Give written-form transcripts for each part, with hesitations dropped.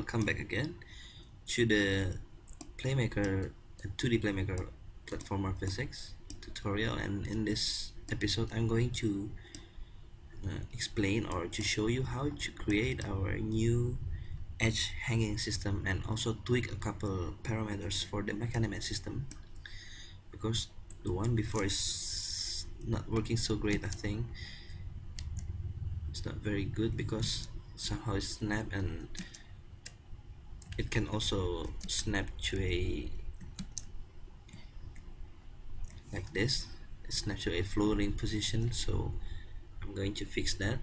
welcome back again to the Playmaker 2D Playmaker platformer physics tutorial, and in this episode I'm going to explain or to show you how to create our new edge hanging system and also tweak a couple parameters for the Mecanim system, because the one before is not working so great. I think it's not very good because somehow it snapped, and it can also snap to a like this. It snaps to a floating position, so I'm going to fix that,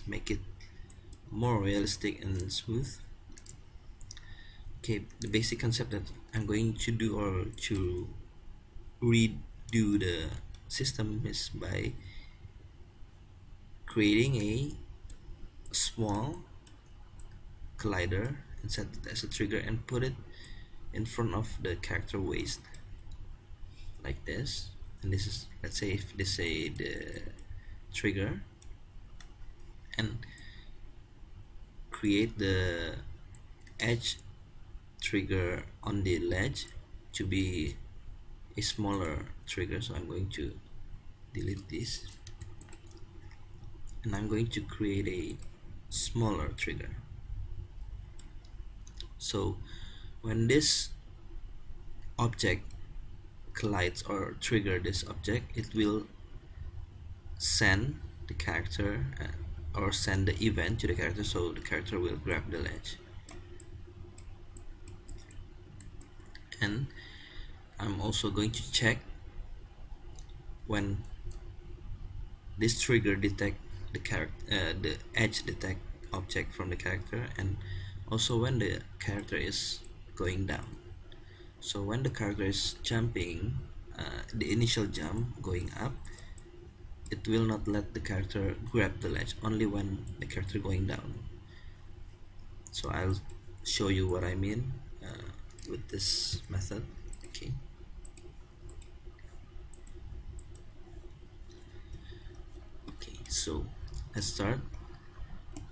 make it more realistic and smooth. Okay, the basic concept that I'm going to do or to redo the system is by creating a small collider and set it as a trigger and put it in front of the character waist like this. And this is, let's say if this say the trigger, and create the edge trigger on the ledge to be a smaller trigger. So I'm going to delete this and I'm going to create a smaller trigger. So when this object collides or trigger this object, it will send the character or send the event to the character, so the character will grab the ledge. And I'm also going to check when this trigger detect the the edge detect object from the character, and also when the character is going down. So when the character is jumping, the initial jump going up, it will not let the character grab the ledge, only when the character going down. So I'll show you what I mean with this method. Okay, so let's start.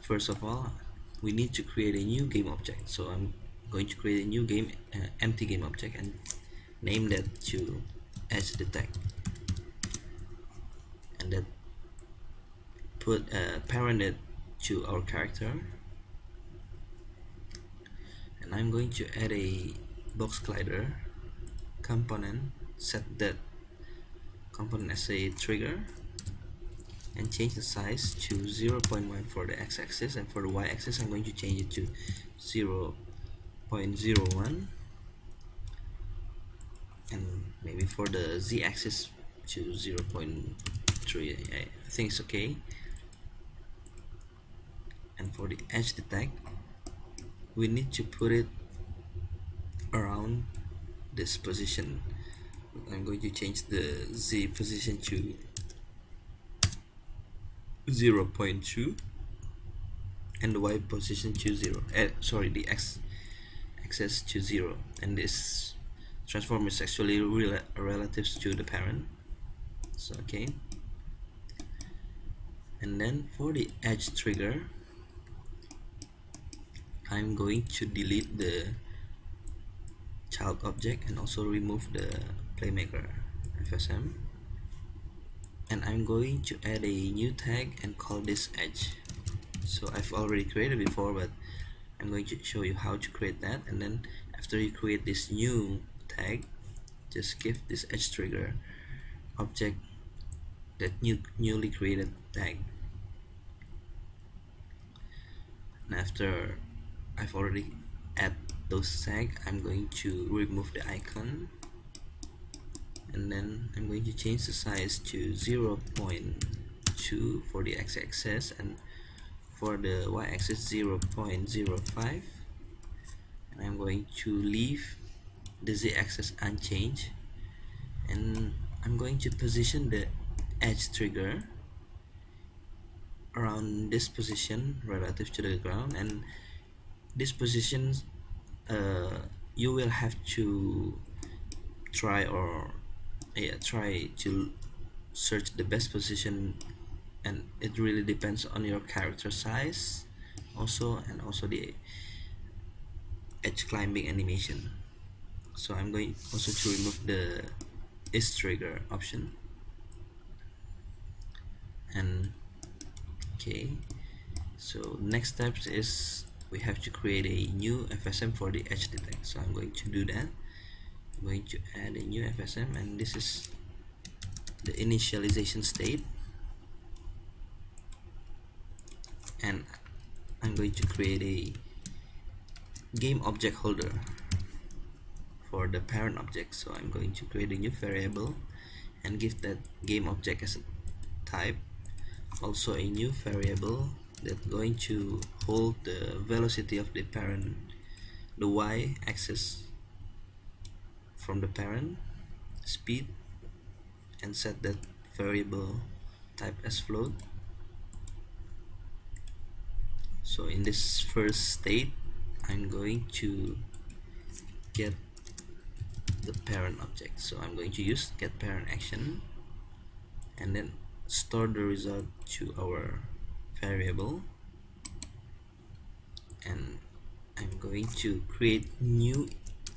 First of all, we need to create a new game object. So I'm going to create a new game, empty game object, and name that to edge detect, and then put parent it to our character. And I'm going to add a box collider component, set that component as a trigger, and change the size to 0.1 for the x-axis, and for the y-axis I'm going to change it to 0.01, and maybe for the z-axis to 0.3. I think it's okay. And for the edge detect, we need to put it around this position. I'm going to change the z position to 0.2 and the y position to 0. The x axis to 0, and this transform is actually relatives to the parent. So okay, and then for the edge trigger, I'm going to delete the child object and also remove the Playmaker FSM, and I'm going to add a new tag and call this edge. So I've already created before, but I'm going to show you how to create that. And then after you create this new tag, just give this edge trigger object that newly created tag. And after I've already add those tags, I'm going to remove the icon, and then I'm going to change the size to 0.2 for the x-axis, and for the y-axis 0.05, and I'm going to leave the z-axis unchanged, and I'm going to position the edge trigger around this position relative to the ground. And this position you will have to try to search the best position, and it really depends on your character size also, and also the edge climbing animation. So I'm going also to remove the is trigger option. And okay, so next steps is we have to create a new FSM for the edge detect. So I'm going to do that. I'm going to add a new FSM, and this is the initialization state, and I'm going to create a game object holder for the parent object. So I'm going to create a new variable and give that game object as a type, also a new variable that's going to hold the velocity of the parent, the y axis from the parent, speed, and set that variable type as float. So in this first state, I'm going to get the parent object. So I'm going to use get parent action and then store the result to our variable, and I'm going to create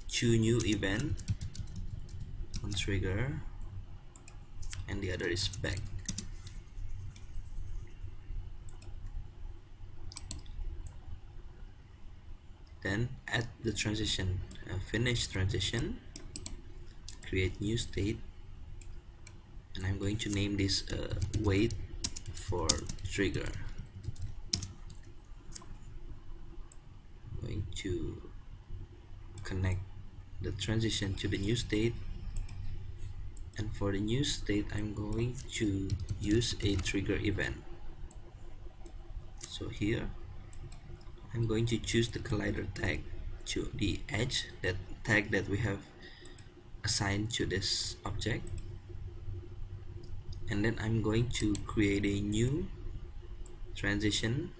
two new event, one trigger and the other is back. Then add the transition, finish transition, create new state, and I'm going to name this wait for trigger. I'm going to connect the transition to the new state, and for the new state I'm going to use a trigger event. So here I'm going to choose the collider tag to the edge, that tag that we have assigned to this object, and then I'm going to create a new transition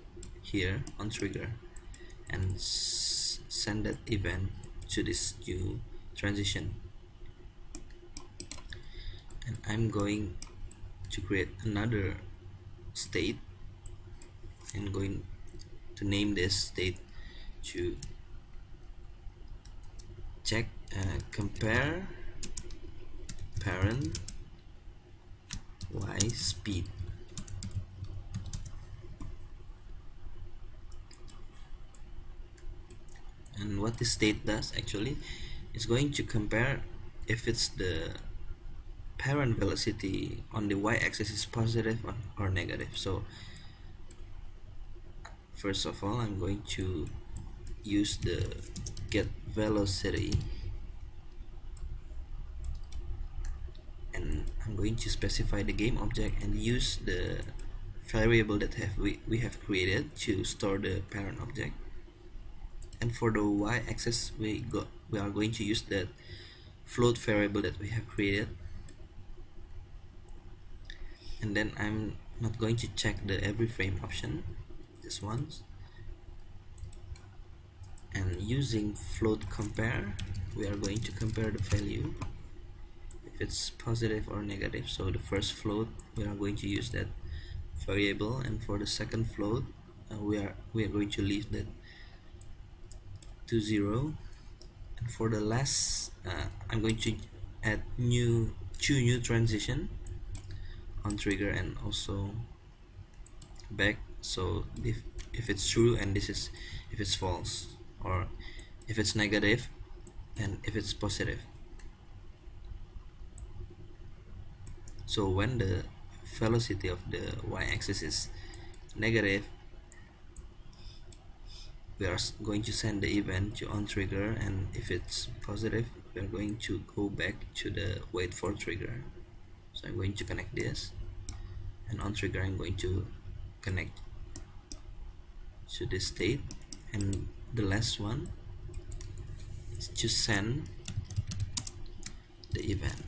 here on trigger and send that event to this new transition. And I'm going to create another state and going to name this state to check compare parent y speed. And what this state does actually is going to compare if it's the parent velocity on the y-axis is positive or negative. So first of all I'm going to use the get velocity, and I'm going to specify the game object and use the variable that we have created to store the parent object. And for the y-axis we are going to use that float variable that we have created. And then I'm not going to check the every frame option, just once. And using float compare, we are going to compare the value if it's positive or negative. So the first float we are going to use that variable, and for the second float we are going to leave that to 0. And for the last I'm going to add two new transition on trigger and also back. So if it's true, and this is if it's false, or if it's negative and if it's positive. So when the velocity of the y-axis is negative, we are going to send the event to on trigger, and if it's positive we are going to go back to the wait for trigger. So I'm going to connect this, and on trigger I'm going to connect to this state, and the last one is to send the event.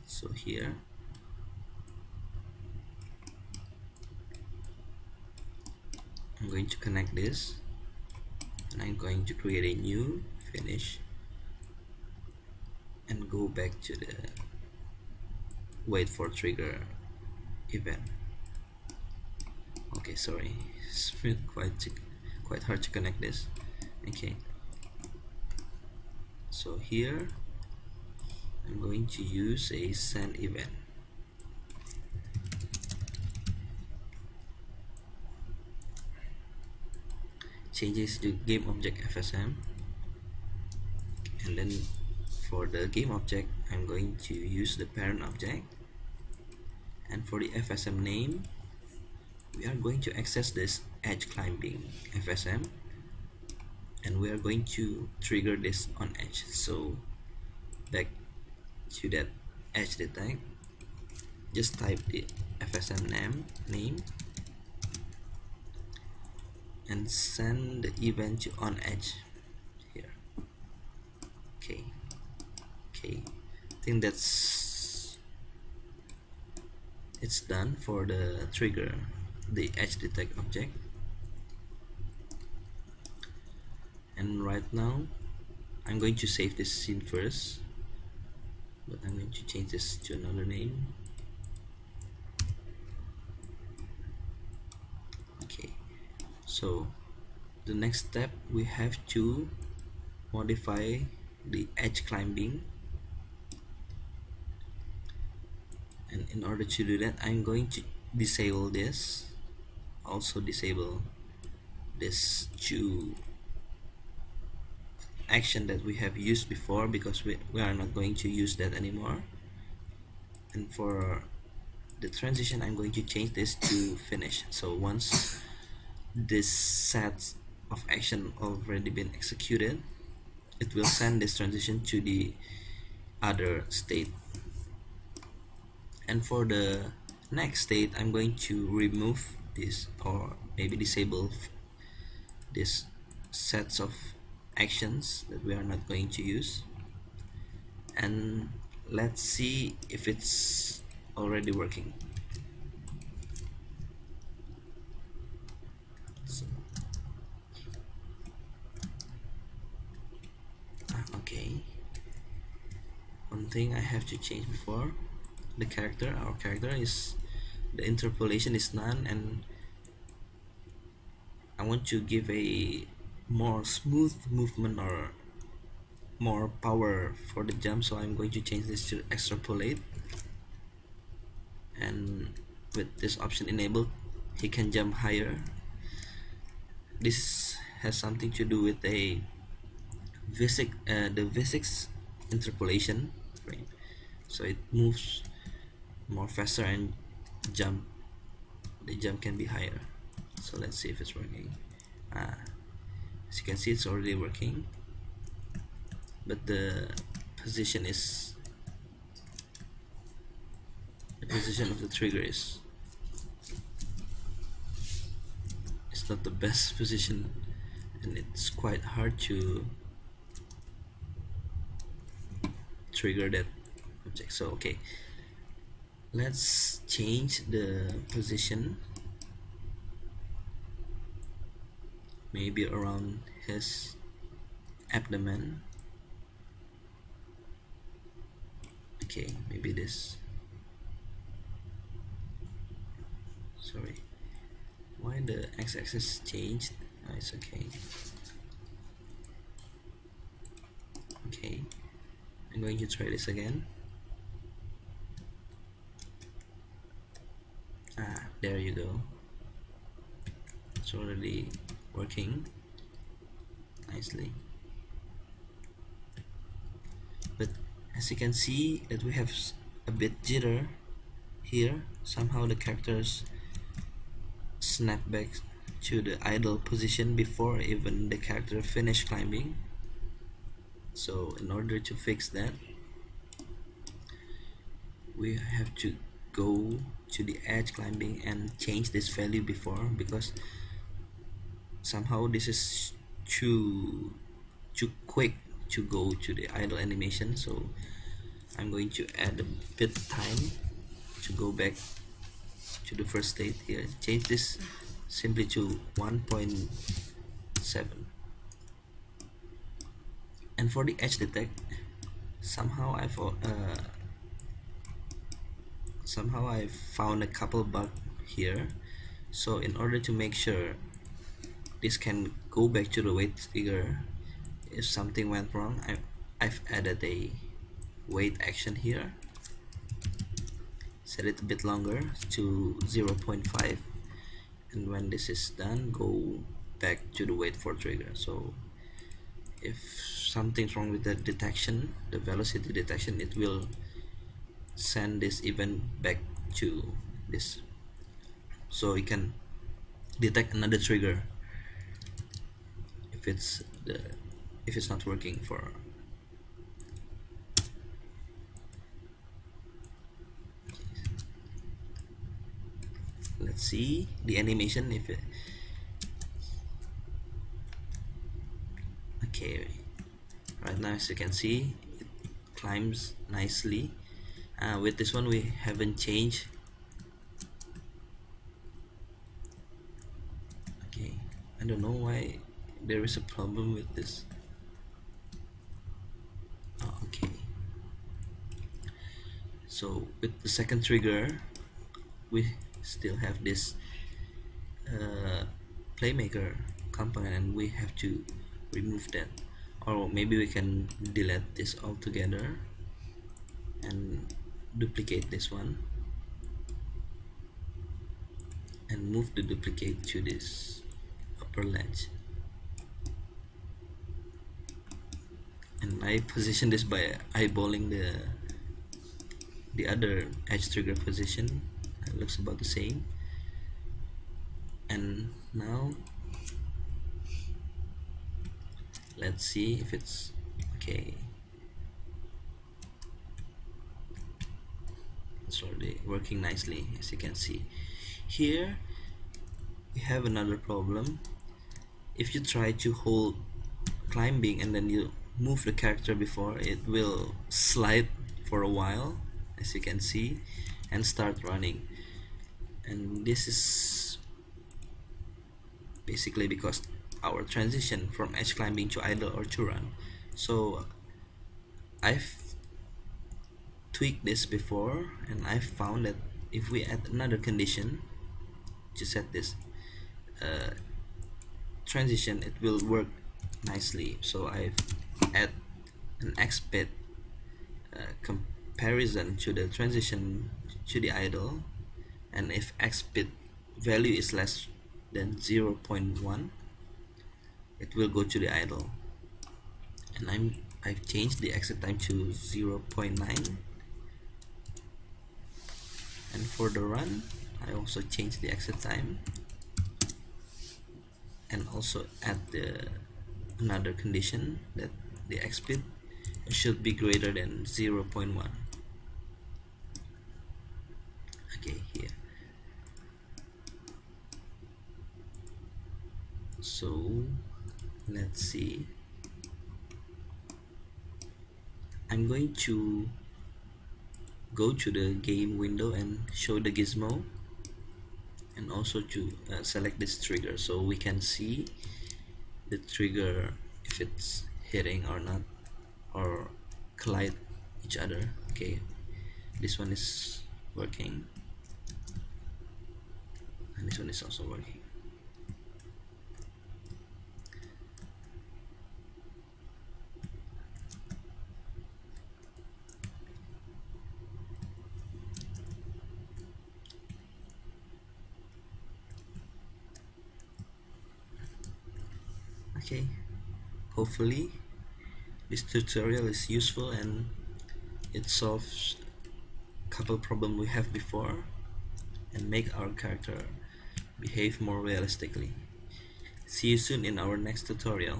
So here I'm going to connect this, and I'm going to create a new finish and go back to the wait for trigger event. Okay, sorry, it's quite hard to connect this. Okay, So here I'm going to use a send event. Changes to game object FSM, and then for the game object I'm going to use the parent object, and for the FSM name we are going to access this edge climbing FSM, and we are going to trigger this on edge. So back to that edge detect, just type the FSM name and send the event to on edge here. Okay, I think it's done for the trigger the edge detect object. And right now I'm going to save this scene first, but I'm going to change this to another name. Okay, so the next step, we have to modify the edge climbing, and in order to do that I'm going to disable this, also disable this two action that we have used before, because we are not going to use that anymore. And for the transition I'm going to change this to finish. So once this set of action already been executed, it will send this transition to the other state. And for the next state I'm going to remove this, or maybe disable this sets of actions that we are not going to use, and let's see if it's already working. So, okay, one thing I have to change before the character, our character is, the interpolation is none, and I want to give a more smooth movement or more power for the jump, so I'm going to change this to extrapolate, and with this option enabled he can jump higher. This has something to do with the physics interpolation frame, so it moves more faster and the jump can be higher. So let's see if it's working. As you can see, it's already working, but the position of the trigger is not the best position, and it's quite hard to trigger that object. So okay, let's change the position, maybe around his abdomen. Okay, maybe this. Sorry, why the x-axis changed? It's okay. Okay, I'm going to try this again. There you go, it's already working nicely. But as you can see that we have a bit jitter here. Somehow the characters snap back to the idle position before even the character finish climbing. So in order to fix that, we have to go to the edge climbing and change this value before, because somehow this is too quick to go to the idle animation. So I'm going to add a bit time to go back to the first state here. Change this simply to 1.7. and for the edge detect, somehow I've found a couple bugs here. So in order to make sure this can go back to the weight figure if something went wrong, I've added a wait action here, set it a bit longer to 0.5, and when this is done, go back to the wait for trigger. So if something's wrong with the detection, the velocity detection, it will send this event back to this, so it can detect another trigger if it's not working for. Let's see the animation. If it, okay, right now as you can see, it climbs nicely. With this one we haven't changed. Okay, I don't know why there is a problem with this. Okay, so with the second trigger we still have this Playmaker component, and we have to remove that, or maybe we can delete this altogether and duplicate this one and move the duplicate to this upper ledge, and I position this by eyeballing the other edge trigger position. It looks about the same. And now let's see if it's okay. It's already working nicely, as you can see. Here we have another problem. If you try to hold climbing and then you move the character before, it will slide for a while, as you can see, and start running. And this is basically because our transition from edge climbing to idle or to run. So I've tweaked this before, and I found that if we add another condition to set this transition, it will work nicely. So I've add an XBit comparison to the transition to the idle, and if XBit value is less than 0.1, it will go to the idle. And I've changed the exit time to 0.9, and for the run I also changed the exit time, and also add another condition that the XBit should be greater than 0.1. okay, here. So let's see, I'm going to go to the game window and show the gizmo, and also to select this trigger so we can see the trigger if it's hitting or not, or collide each other. Okay, this one is working, and this one is also working. Okay, hopefully this tutorial is useful and it solves a couple problems we have before and make our character behave more realistically. See you soon in our next tutorial.